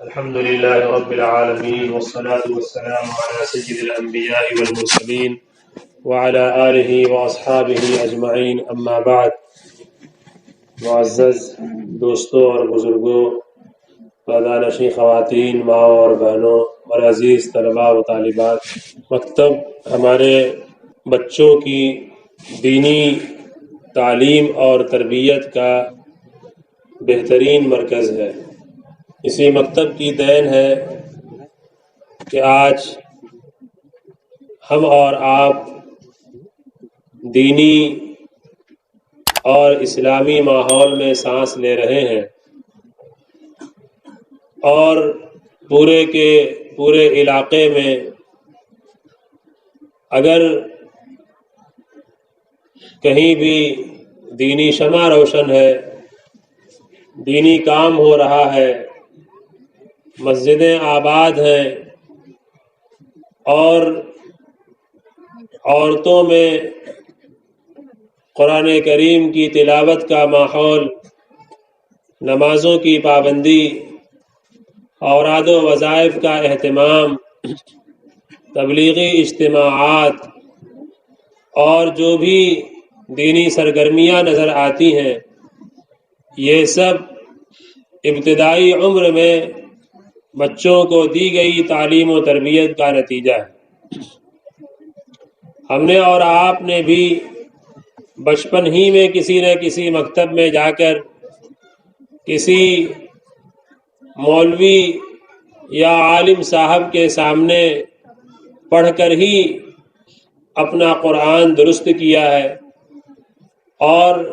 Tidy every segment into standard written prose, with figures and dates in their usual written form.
الحمد لله رب العالمين والصلاة والسلام على سيد الأنبياء والمرسلين وعلى آله وأصحابه أجمعين اما بعد. معزز دوستوں اور بزرگوں، پردانشین خواتین، ماں اور بہنوں اور عزیز طلباء و طالبات، مکتب ہمارے بچوں کی دینی تعلیم اور تربیت کا بہترین مرکز ہے. اسی مکتب کی دین ہے کہ آج ہم اور آپ دینی اور اسلامی ماحول میں سانس لے رہے ہیں، اور پورے کے پورے علاقے میں اگر کہیں بھی دینی شمع روشن ہے، دینی کام ہو رہا ہے، مسجدیں آباد ہیں، اور عورتوں میں قرآن کریم کی تلاوت کا ماحول، نمازوں کی پابندی، اوراد و وظائف کا اہتمام، تبلیغی اجتماعات اور جو بھی دینی سرگرمیاں نظر آتی ہیں، یہ سب ابتدائی عمر میں بچوں کو دی گئی تعلیم و تربیت کا نتیجہ ہے. ہم نے اور آپ نے بھی بچپن ہی میں کسی نہ کسی مکتب میں جا کر کسی مولوی یا عالم صاحب کے سامنے پڑھ کر ہی اپنا قرآن درست کیا ہے. اور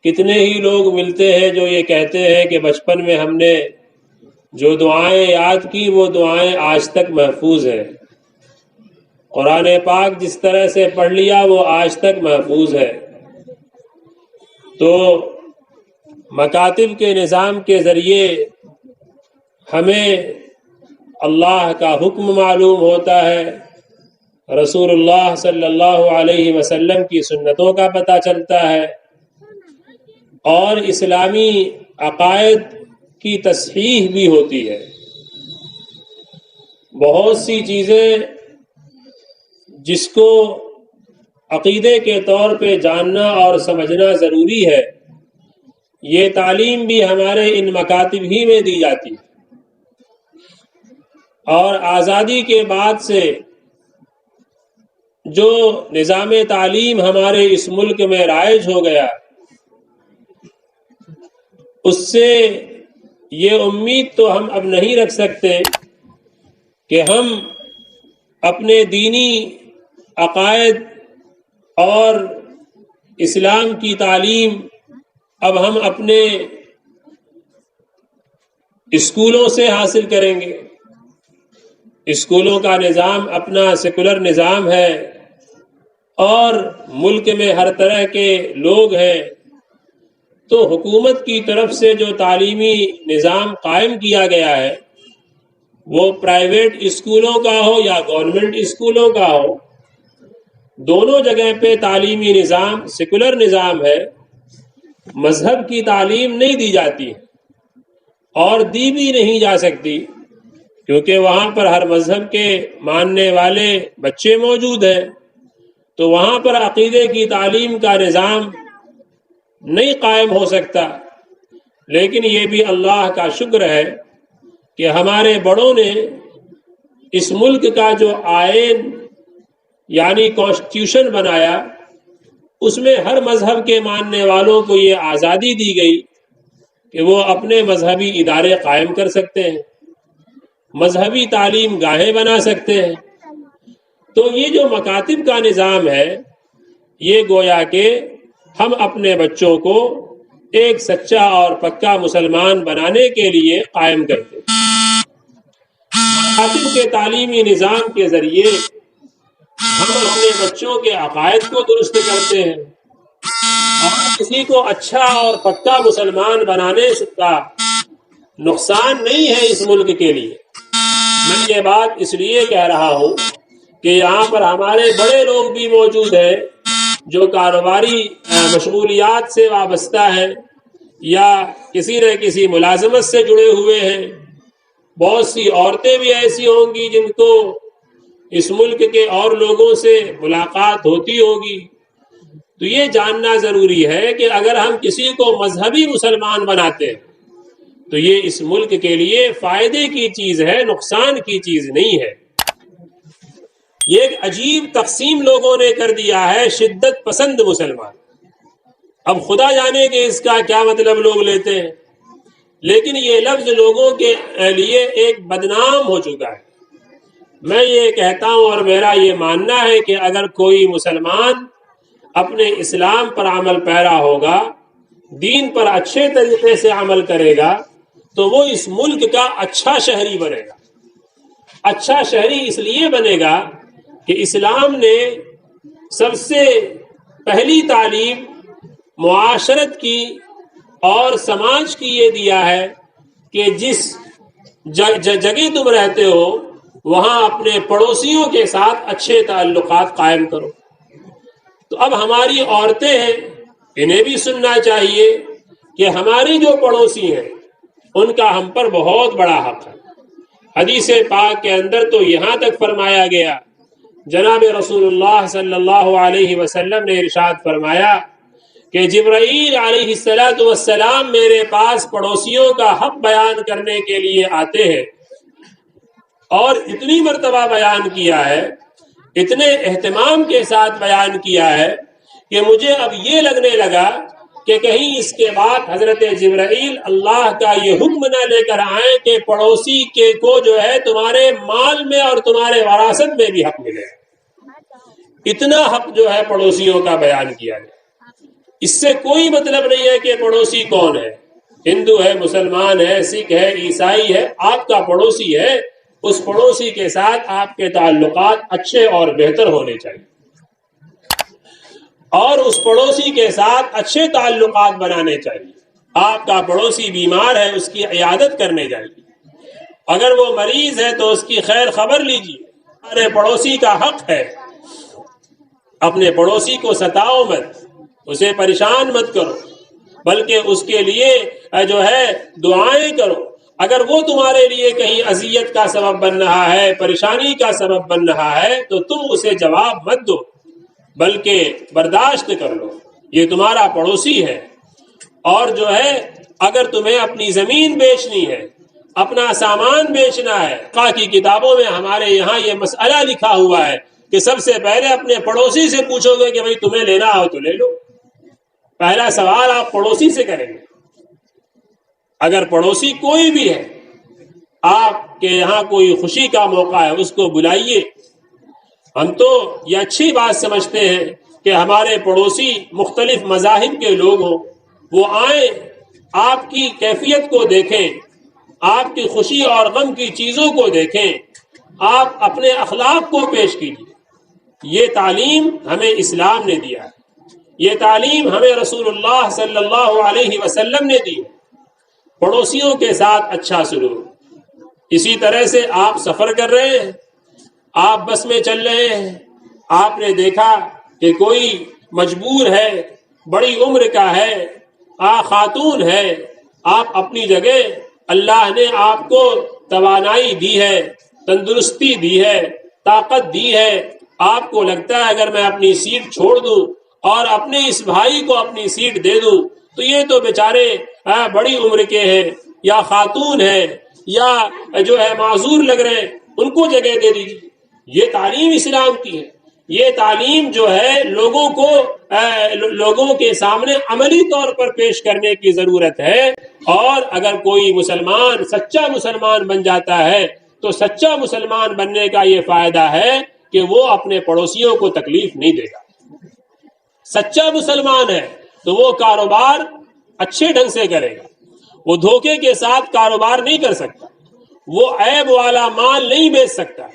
کتنے ہی لوگ ملتے ہیں جو یہ کہتے ہیں کہ بچپن میں ہم نے جو دعائیں یاد کی وہ دعائیں آج تک محفوظ ہیں، قرآن پاک جس طرح سے پڑھ لیا وہ آج تک محفوظ ہے. تو مکاتب کے نظام کے ذریعے ہمیں اللہ کا حکم معلوم ہوتا ہے، رسول اللہ صلی اللہ علیہ وسلم کی سنتوں کا پتہ چلتا ہے، اور اسلامی عقائد کی تصحیح بھی ہوتی ہے. بہت سی چیزیں جس کو عقیدے کے طور پہ جاننا اور سمجھنا ضروری ہے، یہ تعلیم بھی ہمارے ان مکاتب ہی میں دی جاتی ہے. اور آزادی کے بعد سے جو نظام تعلیم ہمارے اس ملک میں رائج ہو گیا، اس سے یہ امید تو ہم اب نہیں رکھ سکتے کہ ہم اپنے دینی عقائد اور اسلام کی تعلیم اب ہم اپنے اسکولوں سے حاصل کریں گے. اسکولوں کا نظام اپنا سیکولر نظام ہے، اور ملک میں ہر طرح کے لوگ ہیں، تو حکومت کی طرف سے جو تعلیمی نظام قائم کیا گیا ہے، وہ پرائیویٹ اسکولوں کا ہو یا گورنمنٹ اسکولوں کا ہو، دونوں جگہ پہ تعلیمی نظام سیکولر نظام ہے. مذہب کی تعلیم نہیں دی جاتی ہے، اور دی بھی نہیں جا سکتی، کیونکہ وہاں پر ہر مذہب کے ماننے والے بچے موجود ہیں. تو وہاں پر عقیدے کی تعلیم کا نظام نہیں قائم ہو سکتا. لیکن یہ بھی اللہ کا شکر ہے کہ ہمارے بڑوں نے اس ملک کا جو آئین یعنی کانسٹیٹیوشن بنایا، اس میں ہر مذہب کے ماننے والوں کو یہ آزادی دی گئی کہ وہ اپنے مذہبی ادارے قائم کر سکتے ہیں، مذہبی تعلیم گاہیں بنا سکتے ہیں. تو یہ جو مکاتب کا نظام ہے، یہ گویا کہ ہم اپنے بچوں کو ایک سچا اور پکا مسلمان بنانے کے لیے قائم کرتے ہیں. مکاتب کے تعلیمی نظام کے ذریعے ہم اپنے بچوں کے عقائد کو درست کرتے ہیں، اور کسی کو اچھا اور پکا مسلمان بنانے کا نقصان نہیں ہے اس ملک کے لیے. میں یہ بات اس لیے کہہ رہا ہوں کہ یہاں پر ہمارے بڑے لوگ بھی موجود ہیں جو کاروباری مشغولیات سے وابستہ ہیں یا کسی نہ کسی ملازمت سے جڑے ہوئے ہیں، بہت سی عورتیں بھی ایسی ہوں گی جن کو اس ملک کے اور لوگوں سے ملاقات ہوتی ہوگی. تو یہ جاننا ضروری ہے کہ اگر ہم کسی کو مذہبی مسلمان بناتے ہیں تو یہ اس ملک کے لیے فائدے کی چیز ہے، نقصان کی چیز نہیں ہے. یہ ایک عجیب تقسیم لوگوں نے کر دیا ہے، شدت پسند مسلمان. اب خدا جانے کہ اس کا کیا مطلب لوگ لیتے ہیں، لیکن یہ لفظ لوگوں کے لیے ایک بدنام ہو چکا ہے. میں یہ کہتا ہوں اور میرا یہ ماننا ہے کہ اگر کوئی مسلمان اپنے اسلام پر عمل پیرا ہوگا، دین پر اچھے طریقے سے عمل کرے گا، تو وہ اس ملک کا اچھا شہری بنے گا. اچھا شہری اس لیے بنے گا کہ اسلام نے سب سے پہلی تعلیم معاشرت کی اور سماج کی یہ دیا ہے کہ جس جگہ تم رہتے ہو وہاں اپنے پڑوسیوں کے ساتھ اچھے تعلقات قائم کرو. تو اب ہماری عورتیں ہیں، انہیں بھی سننا چاہیے کہ ہماری جو پڑوسی ہیں ان کا ہم پر بہت بڑا حق ہے. حدیث پاک کے اندر تو یہاں تک فرمایا گیا، جناب رسول اللہ صلی اللہ علیہ وسلم نے ارشاد فرمایا کہ جبرائیل علیہ السلام میرے پاس پڑوسیوں کا حق بیان کرنے کے لیے آتے ہیں، اور اتنی مرتبہ بیان کیا ہے، اتنے اہتمام کے ساتھ بیان کیا ہے کہ مجھے اب یہ لگنے لگا کہ کہیں اس کے بعد حضرت جبرائیل اللہ کا یہ حکم نہ لے کر آئیں کہ پڑوسی کے کو جو ہے تمہارے مال میں اور تمہارے وراثت میں بھی حق ملے. اتنا حق جو ہے پڑوسیوں کا بیان کیا گیا. اس سے کوئی مطلب نہیں ہے کہ پڑوسی کون ہے، ہندو ہے، مسلمان ہے، سکھ ہے، عیسائی ہے، آپ کا پڑوسی ہے. اس پڑوسی کے ساتھ آپ کے تعلقات اچھے اور بہتر ہونے چاہیے، اور اس پڑوسی کے ساتھ اچھے تعلقات بنانے چاہیے. آپ کا پڑوسی بیمار ہے، اس کی عیادت کرنے جائیے. اگر وہ مریض ہے تو اس کی خیر خبر لیجیے. ہمارے پڑوسی کا حق ہے، اپنے پڑوسی کو ستاؤ مت، اسے پریشان مت کرو، بلکہ اس کے لیے جو ہے دعائیں کرو. اگر وہ تمہارے لیے کہیں اذیت کا سبب بن رہا ہے، پریشانی کا سبب بن رہا ہے، تو تم اسے جواب مت دو بلکہ برداشت کر لو، یہ تمہارا پڑوسی ہے. اور جو ہے اگر تمہیں اپنی زمین بیچنی ہے، اپنا سامان بیچنا ہے، فقہ کی کتابوں میں ہمارے یہاں یہ مسئلہ لکھا ہوا ہے کہ سب سے پہلے اپنے پڑوسی سے پوچھو گے کہ بھئی تمہیں لینا ہو تو لے لو. پہلا سوال آپ پڑوسی سے کریں گے. اگر پڑوسی کوئی بھی ہے، آپ کے یہاں کوئی خوشی کا موقع ہے، اس کو بلائیے. ہم تو یہ اچھی بات سمجھتے ہیں کہ ہمارے پڑوسی مختلف مذاہب کے لوگ ہوں، وہ آئیں، آپ کی کیفیت کو دیکھیں، آپ کی خوشی اور غم کی چیزوں کو دیکھیں، آپ اپنے اخلاق کو پیش کیجیے. یہ تعلیم ہمیں اسلام نے دیا ہے، یہ تعلیم ہمیں رسول اللہ صلی اللہ علیہ وسلم نے دی ہے. پڑوسیوں کے ساتھ اچھا سلوک. اسی طرح سے آپ سفر کر رہے ہیں، آپ بس میں چل رہے ہیں، آپ نے دیکھا کہ کوئی مجبور ہے، بڑی عمر کا ہے، خاتون ہے. آپ اپنی جگہ، اللہ نے آپ کو توانائی دی ہے، تندرستی دی ہے، طاقت دی ہے. آپ کو لگتا ہے اگر میں اپنی سیٹ چھوڑ دوں اور اپنے اس بھائی کو اپنی سیٹ دے دوں تو یہ تو بیچارے بڑی عمر کے ہیں یا خاتون ہے یا جو ہے معذور لگ رہے ہیں، ان کو جگہ دے دیجیے. یہ تعلیم اسلام کی ہے. یہ تعلیم جو ہے لوگوں کو لوگوں کے سامنے عملی طور پر پیش کرنے کی ضرورت ہے. اور اگر کوئی مسلمان سچا مسلمان بن جاتا ہے تو سچا مسلمان بننے کا یہ فائدہ ہے کہ وہ اپنے پڑوسیوں کو تکلیف نہیں دے گا. سچا مسلمان ہے تو وہ کاروبار اچھے ڈھنگ سے کرے گا، وہ دھوکے کے ساتھ کاروبار نہیں کر سکتا، وہ عیب والا مال نہیں بیچ سکتا.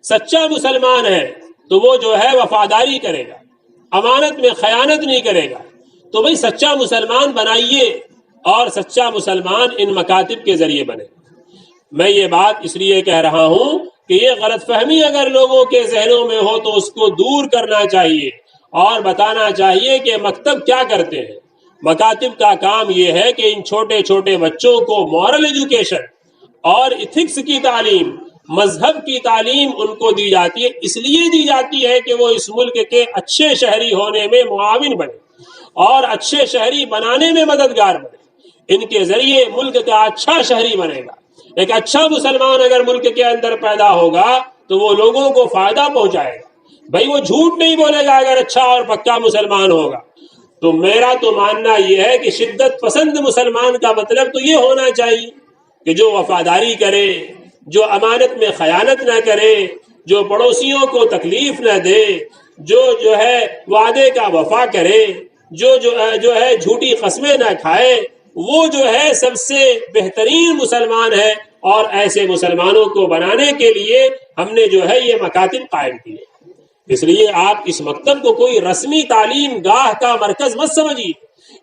سچا مسلمان ہے تو وہ جو ہے وفاداری کرے گا، امانت میں خیانت نہیں کرے گا. تو بھئی سچا مسلمان بنائیے اور سچا مسلمان ان مکاتب کے ذریعے بنے. میں یہ بات اس لیے کہہ رہا ہوں کہ یہ غلط فہمی اگر لوگوں کے ذہنوں میں ہو تو اس کو دور کرنا چاہیے اور بتانا چاہیے کہ مکتب کیا کرتے ہیں. مکاتب کا کام یہ ہے کہ ان چھوٹے چھوٹے بچوں کو مورل ایجوکیشن اور ایتھکس کی تعلیم، مذہب کی تعلیم ان کو دی جاتی ہے، اس لیے دی جاتی ہے کہ وہ اس ملک کے اچھے شہری ہونے میں معاون بنے اور اچھے شہری بنانے میں مددگار بنے۔ ان کے ذریعے ملک کا اچھا شہری بنے گا۔ ایک اچھا مسلمان اگر ملک کے اندر پیدا ہوگا تو وہ لوگوں کو فائدہ پہنچائے گا۔ بھائی وہ جھوٹ نہیں بولے گا اگر اچھا اور پکا مسلمان ہوگا۔ تو میرا تو ماننا یہ ہے کہ شدت پسند مسلمان کا مطلب تو یہ ہونا چاہیے کہ جو وفاداری کرے، جو امانت میں خیانت نہ کرے، جو پڑوسیوں کو تکلیف نہ دے، جو ہے وعدے کا وفا کرے، جو ہے جھوٹی قسمیں نہ کھائے، وہ جو ہے سب سے بہترین مسلمان ہے۔ اور ایسے مسلمانوں کو بنانے کے لیے ہم نے جو ہے یہ مکاتب قائم کیے۔ اس لیے آپ اس مکتب کو کوئی رسمی تعلیم گاہ کا مرکز مت سمجھیے،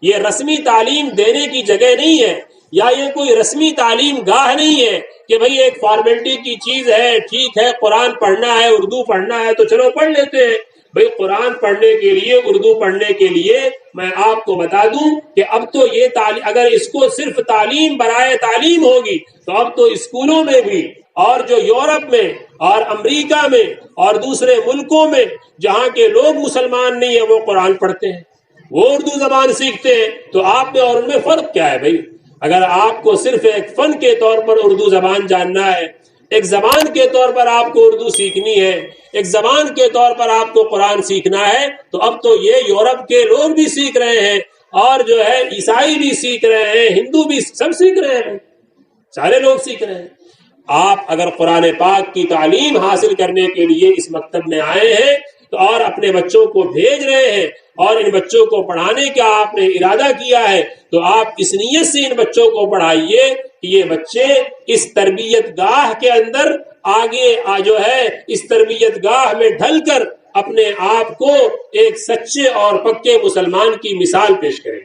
یہ رسمی تعلیم دینے کی جگہ نہیں ہے، یا یہ کوئی رسمی تعلیم گاہ نہیں ہے کہ بھئی ایک فارمیلٹی کی چیز ہے، ٹھیک ہے قرآن پڑھنا ہے، اردو پڑھنا ہے تو چلو پڑھ لیتے ہیں۔ بھئی قرآن پڑھنے کے لیے، اردو پڑھنے کے لیے میں آپ کو بتا دوں کہ اب تو یہ اگر اس کو صرف تعلیم برائے تعلیم ہوگی تو اب تو اسکولوں میں بھی، اور جو یورپ میں اور امریکہ میں اور دوسرے ملکوں میں جہاں کے لوگ مسلمان نہیں ہیں وہ قرآن پڑھتے ہیں، وہ اردو زبان سیکھتے ہیں۔ تو آپ میں اور ان میں فرق کیا ہے بھائی؟ اگر آپ کو صرف ایک فن کے طور پر اردو زبان جاننا ہے، ایک زبان کے طور پر آپ کو اردو سیکھنی ہے، ایک زبان کے طور پر آپ کو قرآن سیکھنا ہے، تو اب تو یہ یورپ کے لوگ بھی سیکھ رہے ہیں، اور جو ہے عیسائی بھی سیکھ رہے ہیں، ہندو بھی، سب سیکھ رہے ہیں، سارے لوگ سیکھ رہے ہیں۔ آپ اگر قرآن پاک کی تعلیم حاصل کرنے کے لیے اس مکتب میں آئے ہیں تو اور اپنے بچوں کو بھیج رہے ہیں اور ان بچوں کو پڑھانے کا آپ نے ارادہ کیا ہے، تو آپ اس نیت سے ان بچوں کو پڑھائیے کہ یہ بچے اس تربیت گاہ کے اندر آگے جو ہے اس تربیت گاہ میں ڈھل کر اپنے آپ کو ایک سچے اور پکے مسلمان کی مثال پیش کریں۔